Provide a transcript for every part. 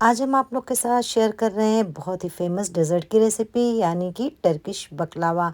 आज हम आप लोग के साथ शेयर कर रहे हैं बहुत ही फेमस डेज़र्ट की रेसिपी यानी कि टर्किश बकलावा।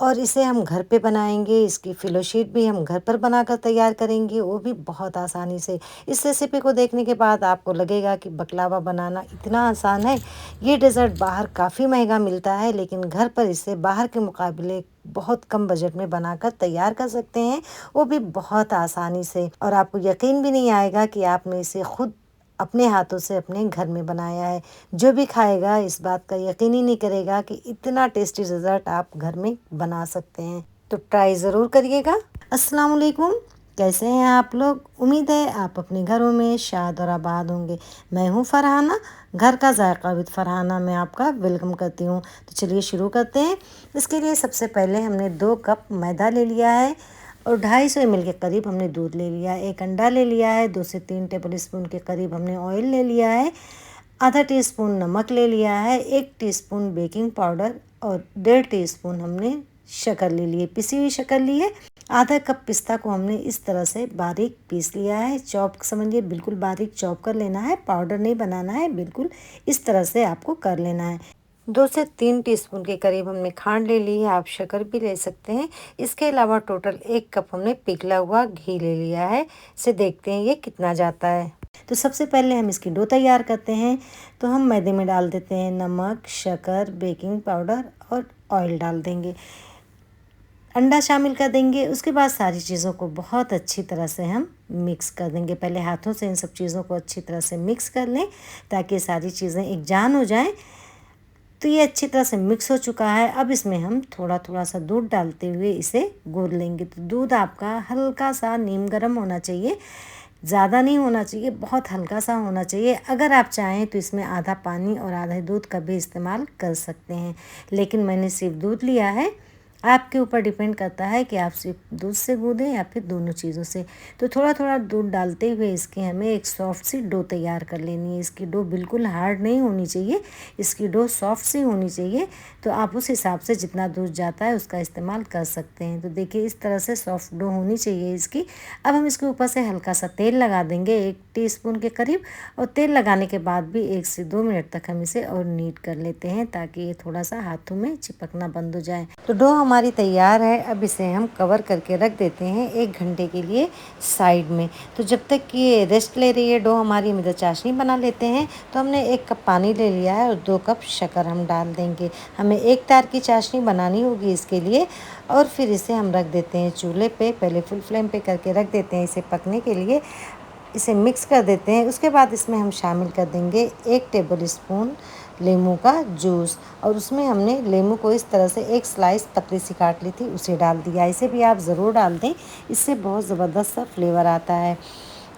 और इसे हम घर पे बनाएंगे। इसकी फ़िलो शीट भी हम घर पर बनाकर तैयार करेंगे, वो भी बहुत आसानी से। इस रेसिपी को देखने के बाद आपको लगेगा कि बकलावा बनाना इतना आसान है। ये डेज़र्ट बाहर काफ़ी महंगा मिलता है, लेकिन घर पर इसे बाहर के मुकाबले बहुत कम बजट में बनाकर तैयार कर सकते हैं, वो भी बहुत आसानी से। और आपको यकीन भी नहीं आएगा कि आपने इसे खुद अपने हाथों से अपने घर में बनाया है। जो भी खाएगा इस बात का यकीन ही नहीं करेगा कि इतना टेस्टी डेज़र्ट आप घर में बना सकते हैं। तो ट्राई ज़रूर करिएगा। अस्सलाम वालेकुम, कैसे हैं आप लोग? उम्मीद है आप अपने घरों में शाद और आबाद होंगे। मैं हूँ फरहाना, घर का जायका विद फरहाना में आपका वेलकम करती हूँ। तो चलिए शुरू करते हैं। इसके लिए सबसे पहले हमने 2 कप मैदा ले लिया है और 250 ml के करीब हमने दूध ले लिया है। 1 अंडा ले लिया है। 2 से 3 टेबल स्पून के करीब हमने ऑयल ले लिया है। आधा टीस्पून नमक ले लिया है। 1 टीस्पून बेकिंग पाउडर और 1.5 टीस्पून हमने शक्कर ले ली है, पिसी हुई शक्कर ली है। आधा कप पिस्ता को हमने इस तरह से बारीक पीस लिया है। चॉप समझिए, बिल्कुल बारीक चॉप कर लेना है, पाउडर नहीं बनाना है, बिल्कुल इस तरह से आपको कर लेना है। 2 से 3 टीस्पून के करीब हमने खांड ले ली है, आप शक्कर भी ले सकते हैं। इसके अलावा टोटल 1 कप हमने पिघला हुआ घी ले लिया है। इसे देखते हैं ये कितना जाता है। तो सबसे पहले हम इसकी डो तैयार करते हैं। तो हम मैदे में डाल देते हैं नमक, शक्कर, बेकिंग पाउडर और ऑयल डाल देंगे। अंडा शामिल कर देंगे। उसके बाद सारी चीज़ों को बहुत अच्छी तरह से हम मिक्स कर देंगे। पहले हाथों से इन सब चीज़ों को अच्छी तरह से मिक्स कर लें ताकि सारी चीज़ें एक जान हो जाएं। तो ये अच्छी तरह से मिक्स हो चुका है। अब इसमें हम थोड़ा थोड़ा सा दूध डालते हुए इसे गूंद लेंगे। तो दूध आपका हल्का सा नीम गर्म होना चाहिए, ज़्यादा नहीं होना चाहिए, बहुत हल्का सा होना चाहिए। अगर आप चाहें तो इसमें आधा पानी और आधा दूध का भी इस्तेमाल कर सकते हैं, लेकिन मैंने सिर्फ दूध लिया है। आपके ऊपर डिपेंड करता है कि आप सिर्फ दूध से गूँधें या फिर दोनों चीज़ों से। तो थोड़ा थोड़ा दूध डालते हुए इसकी हमें एक सॉफ्ट सी डो तैयार कर लेनी है। इसकी डो बिल्कुल हार्ड नहीं होनी चाहिए, इसकी डो सॉफ्ट सी होनी चाहिए। तो आप उस हिसाब से जितना दूध जाता है उसका इस्तेमाल कर सकते हैं। तो देखिए इस तरह से सॉफ्ट डो होनी चाहिए इसकी। अब हम इसके ऊपर से हल्का सा तेल लगा देंगे, 1 टीस्पून के करीब। और तेल लगाने के बाद भी 1 से 2 मिनट तक हम इसे और नीट कर लेते हैं ताकि ये थोड़ा सा हाथों में चिपकना बंद हो जाए। तो डो हमारी तैयार है। अब इसे हम कवर करके रख देते हैं 1 घंटे के लिए साइड में। तो जब तक कि ये रेस्ट ले रही है डो हमारी, इधर चाशनी बना लेते हैं। तो हमने 1 कप पानी ले लिया है और 2 कप शक्कर हम डाल देंगे। हमें 1 तार की चाशनी बनानी होगी इसके लिए। और फिर इसे हम रख देते हैं चूल्हे पे, पहले फुल फ्लेम पे करके रख देते हैं इसे पकने के लिए। इसे मिक्स कर देते हैं। उसके बाद इसमें हम शामिल कर देंगे 1 टेबल स्पून लेमू का जूस। और उसमें हमने लेमू को इस तरह से एक स्लाइस पतली सी काट ली थी, उसे डाल दिया। इसे भी आप ज़रूर डाल दें, इससे बहुत ज़बरदस्त सा फ्लेवर आता है।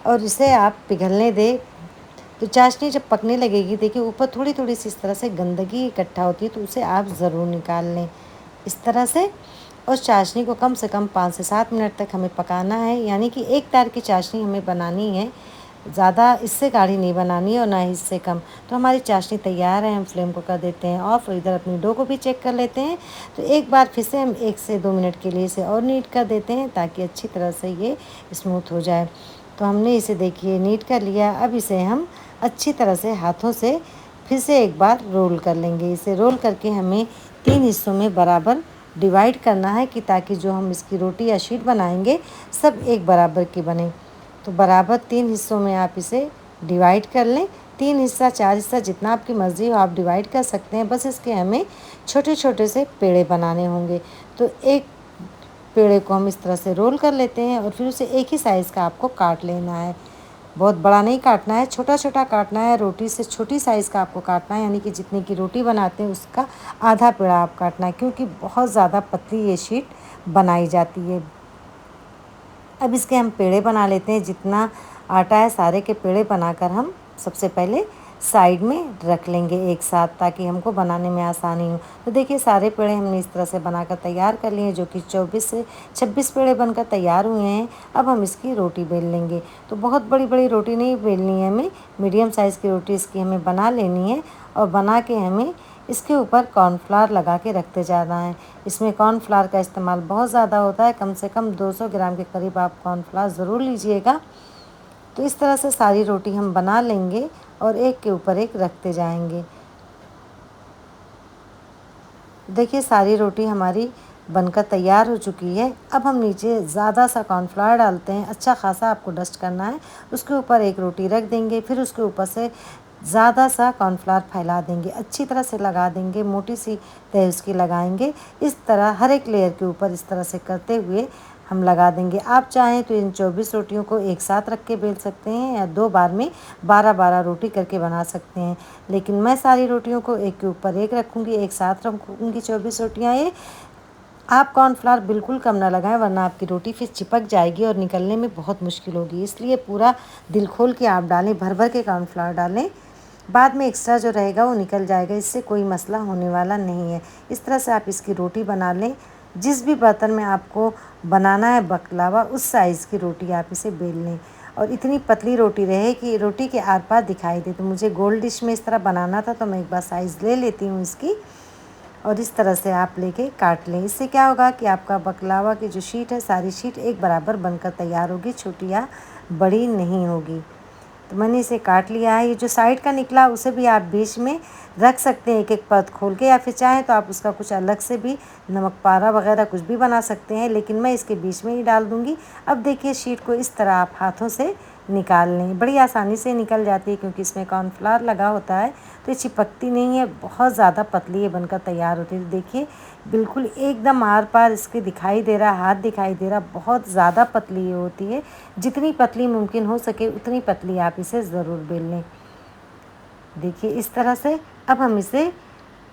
और इसे आप पिघलने दें। तो चाशनी जब पकने लगेगी, देखिए ऊपर थोड़ी थोड़ी सी इस तरह से गंदगी इकट्ठा होती है, तो उसे आप ज़रूर निकाल लें इस तरह से। और चाशनी को कम से कम 5 से 7 मिनट तक हमें पकाना है, यानी कि 1 तार की चाशनी हमें बनानी है, ज़्यादा इससे गाढ़ी नहीं बनानी है और ना ही इससे कम। तो हमारी चाशनी तैयार है। हम फ्लेम को कर देते हैं ऑफ और इधर अपनी डो को भी चेक कर लेते हैं। तो एक बार फिर से हम 1 से 2 मिनट के लिए इसे और नीट कर देते हैं ताकि अच्छी तरह से ये स्मूथ हो जाए। तो हमने इसे देखिए नीट कर लिया। अब इसे हम अच्छी तरह से हाथों से फिर से एक बार रोल कर लेंगे। इसे रोल करके हमें 3 हिस्सों में बराबर डिवाइड करना है कि ताकि जो हम इसकी रोटी या शीट बनाएंगे सब एक बराबर की बने। तो बराबर 3 हिस्सों में आप इसे डिवाइड कर लें। 3 हिस्सा 4 हिस्सा जितना आपकी मर्ज़ी हो आप डिवाइड कर सकते हैं। बस इसके हमें छोटे छोटे से पेड़े बनाने होंगे। तो एक पेड़े को हम इस तरह से रोल कर लेते हैं और फिर उसे एक ही साइज़ का आपको काट लेना है। बहुत बड़ा नहीं काटना है, छोटा छोटा काटना है। रोटी से छोटी साइज़ का आपको काटना है, यानी कि जितने की रोटी बनाते हैं उसका आधा पेड़ा आप काटना है, क्योंकि बहुत ज़्यादा पतली ये शीट बनाई जाती है। अब इसके हम पेड़े बना लेते हैं। जितना आटा है सारे के पेड़े बनाकर हम सबसे पहले साइड में रख लेंगे एक साथ, ताकि हमको बनाने में आसानी हो। तो देखिए सारे पेड़े हमने इस तरह से बनाकर तैयार कर लिए, जो कि 24 से 26 पेड़े बनकर तैयार हुए हैं। अब हम इसकी रोटी बेल लेंगे। तो बहुत बड़ी बड़ी रोटी नहीं बेलनी है हमें, मीडियम साइज़ की रोटी इसकी हमें बना लेनी है। और बना के हमें इसके ऊपर कॉर्नफ्लावर लगा के रखते जाना है। इसमें कॉर्नफ्लावर का इस्तेमाल बहुत ज़्यादा होता है, कम से कम 200 ग्राम के करीब आप कॉर्नफ्लावर ज़रूर लीजिएगा। तो इस तरह से सारी रोटी हम बना लेंगे और एक के ऊपर एक रखते जाएंगे। देखिए सारी रोटी हमारी बनकर तैयार हो चुकी है। अब हम नीचे ज़्यादा सा कॉर्नफ्लावर डालते हैं, अच्छा खासा आपको डस्ट करना है। उसके ऊपर एक रोटी रख देंगे, फिर उसके ऊपर से ज़्यादा सा कॉर्नफ्लावर फैला देंगे, अच्छी तरह से लगा देंगे, मोटी सी तह उसकी लगाएंगे। इस तरह हर एक लेयर के ऊपर इस तरह से करते हुए हम लगा देंगे। आप चाहें तो इन 24 रोटियों को एक साथ रख के बेल सकते हैं या 2 बार में 12-12 रोटी करके बना सकते हैं, लेकिन मैं सारी रोटियों को एक के ऊपर एक रखूँगी, एक साथ रखूँगी 24 रोटियाँ ये। आप कॉर्नफ्लावर बिल्कुल कम ना लगाएं, वरना आपकी रोटी फिर चिपक जाएगी और निकलने में बहुत मुश्किल होगी। इसलिए पूरा दिल खोल के आप डालें, भर भर के कॉर्नफ्लावर डालें। बाद में एक्स्ट्रा जो रहेगा वो निकल जाएगा, इससे कोई मसला होने वाला नहीं है। इस तरह से आप इसकी रोटी बना लें। जिस भी बर्तन में आपको बनाना है बकलावा, उस साइज़ की रोटी आप इसे बेल लें और इतनी पतली रोटी रहे कि रोटी के आर पार दिखाई दे। तो मुझे गोल डिश में इस तरह बनाना था, तो मैं एक बार साइज़ ले लेती हूँ इसकी और इस तरह से आप लेके काट लें। इससे क्या होगा कि आपका बकलावा की जो शीट है, सारी शीट एक बराबर बनकर तैयार होगी, छोटी या बड़ी नहीं होगी। तो मैंने इसे काट लिया है। ये जो साइड का निकला उसे भी आप बीच में रख सकते हैं, एक एक परत खोल के, या फिर चाहें तो आप उसका कुछ अलग से भी नमक पारा वगैरह कुछ भी बना सकते हैं, लेकिन मैं इसके बीच में ही डाल दूँगी। अब देखिए शीट को इस तरह आप हाथों से निकाल लें, बड़ी आसानी से निकल जाती है क्योंकि इसमें कॉर्नफ्लावर लगा होता है, तो ये चिपकती नहीं है, बहुत ज़्यादा पतली ये बनकर तैयार होती है। देखिए बिल्कुल एकदम आर पार इसके दिखाई दे रहा, हाथ दिखाई दे रहा, बहुत ज़्यादा पतली ये होती है। जितनी पतली मुमकिन हो सके उतनी पतली आप इसे ज़रूर बेल लें। देखिए इस तरह से अब हम इसे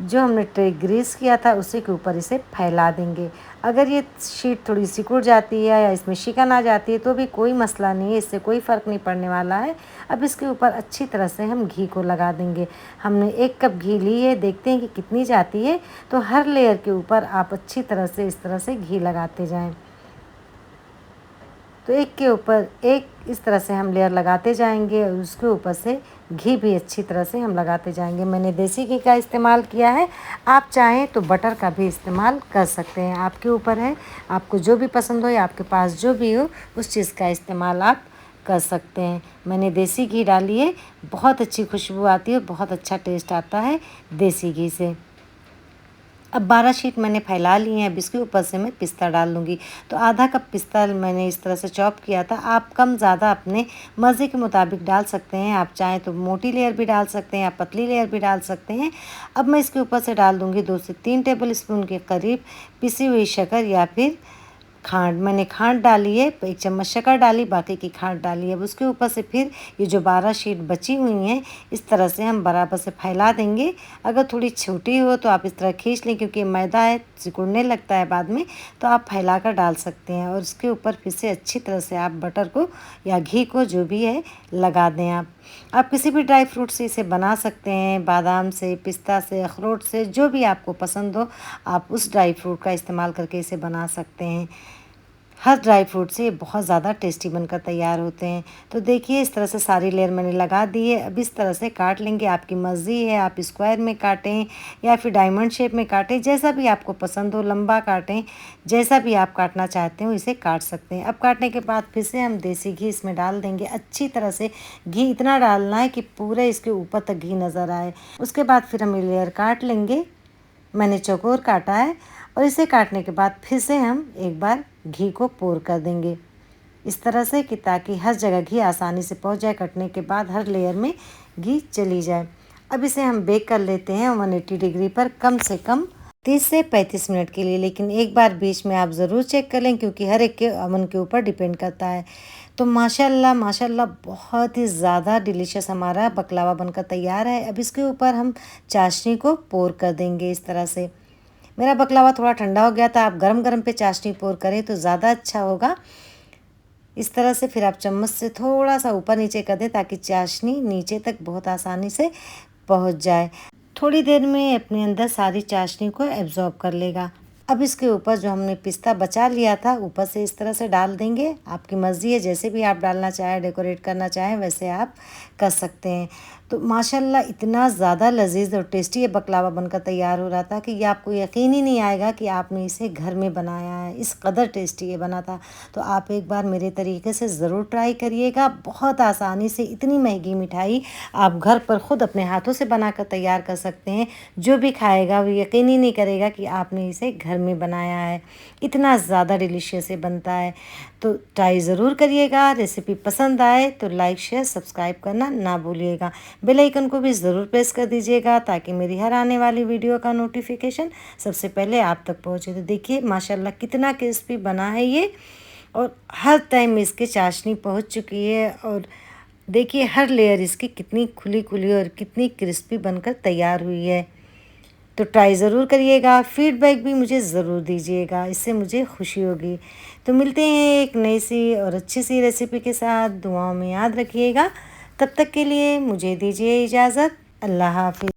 जो हमने ट्रे ग्रीस किया था उसी के ऊपर इसे फैला देंगे। अगर ये शीट थोड़ी सिकुड़ जाती है या इसमें शिकन आ जाती है तो भी कोई मसला नहीं है, इससे कोई फ़र्क नहीं पड़ने वाला है। अब इसके ऊपर अच्छी तरह से हम घी को लगा देंगे। हमने 1 कप घी ली है, देखते हैं कि कितनी जाती है। तो हर लेयर के ऊपर आप अच्छी तरह से इस तरह से घी लगाते जाएं। तो एक के ऊपर एक इस तरह से हम लेयर लगाते जाएंगे और उसके ऊपर से घी भी अच्छी तरह से हम लगाते जाएंगे। मैंने देसी घी का इस्तेमाल किया है, आप चाहें तो बटर का भी इस्तेमाल कर सकते हैं, आपके ऊपर है। आपको जो भी पसंद हो या आपके पास जो भी हो उस चीज़ का इस्तेमाल आप कर सकते हैं। मैंने देसी घी डाली है, बहुत अच्छी खुशबू आती है, बहुत अच्छा टेस्ट आता है देसी घी से। अब 12 शीट मैंने फैला ली हैं। अब इसके ऊपर से मैं पिस्ता डाल दूँगी। तो आधा कप पिस्ता मैंने इस तरह से चॉप किया था। आप कम ज़्यादा अपने मज़े के मुताबिक डाल सकते हैं। आप चाहें तो मोटी लेयर भी डाल सकते हैं, आप पतली लेयर भी डाल सकते हैं। अब मैं इसके ऊपर से डाल दूँगी 2 से 3 टेबल स्पून के करीब पिसी हुई शक्कर या फिर खांड। मैंने खांड डाली है, 1 चम्मच शक्कर डाली, बाकी की खांड डाली है। अब उसके ऊपर से फिर ये जो 12 शीट बची हुई हैं इस तरह से हम बराबर से फैला देंगे। अगर थोड़ी छोटी हो तो आप इस तरह खींच लें, क्योंकि मैदा है सिकुड़ने लगता है बाद में, तो आप फैला कर डाल सकते हैं। और उसके ऊपर फिर से अच्छी तरह से आप बटर को या घी को जो भी है लगा दें। आप किसी भी ड्राई फ्रूट से इसे बना सकते हैं, बादाम से, पिस्ता से, अखरोट से, जो भी आपको पसंद हो आप उस ड्राई फ्रूट का इस्तेमाल करके इसे बना सकते हैं। हर ड्राई फ्रूट से ये बहुत ज़्यादा टेस्टी बनकर तैयार होते हैं। तो देखिए इस तरह से सारी लेयर मैंने लगा दी है। अब इस तरह से काट लेंगे, आपकी मर्ज़ी है, आप स्क्वायर में काटें या फिर डायमंड शेप में काटें, जैसा भी आपको पसंद हो, लंबा काटें, जैसा भी आप काटना चाहते हो इसे काट सकते हैं। अब काटने के बाद फिर से हम देसी घी इसमें डाल देंगे। अच्छी तरह से घी इतना डालना है कि पूरे इसके ऊपर तक घी नज़र आए। उसके बाद फिर हम लेयर काट लेंगे। मैंने चौकोर काटा है और इसे काटने के बाद फिर से हम एक बार घी को पोर कर देंगे इस तरह से कि ताकि हर जगह घी आसानी से पहुंच जाए। कटने के बाद हर लेयर में घी चली जाए। अब इसे हम बेक कर लेते हैं 180 डिग्री पर कम से कम 30 से 35 मिनट के लिए, लेकिन एक बार बीच में आप ज़रूर चेक कर लें क्योंकि हर एक के अवन के ऊपर डिपेंड करता है। तो माशाल्लाह माशाल्लाह बहुत ही ज़्यादा डिलीशियस हमारा बकलावा बनकर तैयार है। अब इसके ऊपर हम चाशनी को पोर कर देंगे इस तरह से। मेरा बकलावा थोड़ा ठंडा हो गया था, आप गरम गरम पे चाशनी पोर करें तो ज़्यादा अच्छा होगा। इस तरह से फिर आप चम्मच से थोड़ा सा ऊपर नीचे कर दें ताकि चाशनी नीचे तक बहुत आसानी से पहुंच जाए। थोड़ी देर में अपने अंदर सारी चाशनी को एब्जॉर्ब कर लेगा। अब इसके ऊपर जो हमने पिस्ता बचा लिया था ऊपर से इस तरह से डाल देंगे। आपकी मर्ज़ी है, जैसे भी आप डालना चाहें, डेकोरेट करना चाहें वैसे आप कर सकते हैं। तो माशाल्लाह इतना ज़्यादा लज़ीज़ और टेस्टी ये बकलावा बनकर तैयार हो रहा था कि ये आपको यकीन ही नहीं आएगा कि आपने इसे घर में बनाया है, इस कदर टेस्टी ये बना था। तो आप एक बार मेरे तरीके से ज़रूर ट्राई करिएगा। बहुत आसानी से इतनी महंगी मिठाई आप घर पर ख़ुद अपने हाथों से बनाकर तैयार कर सकते हैं। जो भी खाएगा वो यकीन ही नहीं करेगा कि आपने इसे घर में बनाया है। इतना ज़्यादा डिलीशियस ये बनता है। तो ट्राई ज़रूर करिएगा। रेसिपी पसंद आए तो लाइक शेयर सब्सक्राइब करना ना भूलिएगा। बेल आइकन को भी ज़रूर प्रेस कर दीजिएगा ताकि मेरी हर आने वाली वीडियो का नोटिफिकेशन सबसे पहले आप तक पहुंचे। तो देखिए माशाल्लाह कितना क्रिस्पी बना है ये, और हर टाइम इसकी चाशनी पहुंच चुकी है। और देखिए हर लेयर इसकी कितनी खुली खुली और कितनी क्रिस्पी बनकर तैयार हुई है। तो ट्राई ज़रूर करिएगा। फीडबैक भी मुझे ज़रूर दीजिएगा, इससे मुझे खुशी होगी। तो मिलते हैं एक नई सी और अच्छी सी रेसिपी के साथ। दुआओं में याद रखिएगा। तब तक के लिए मुझे दीजिए इजाज़त। अल्लाह हाफ़िज़।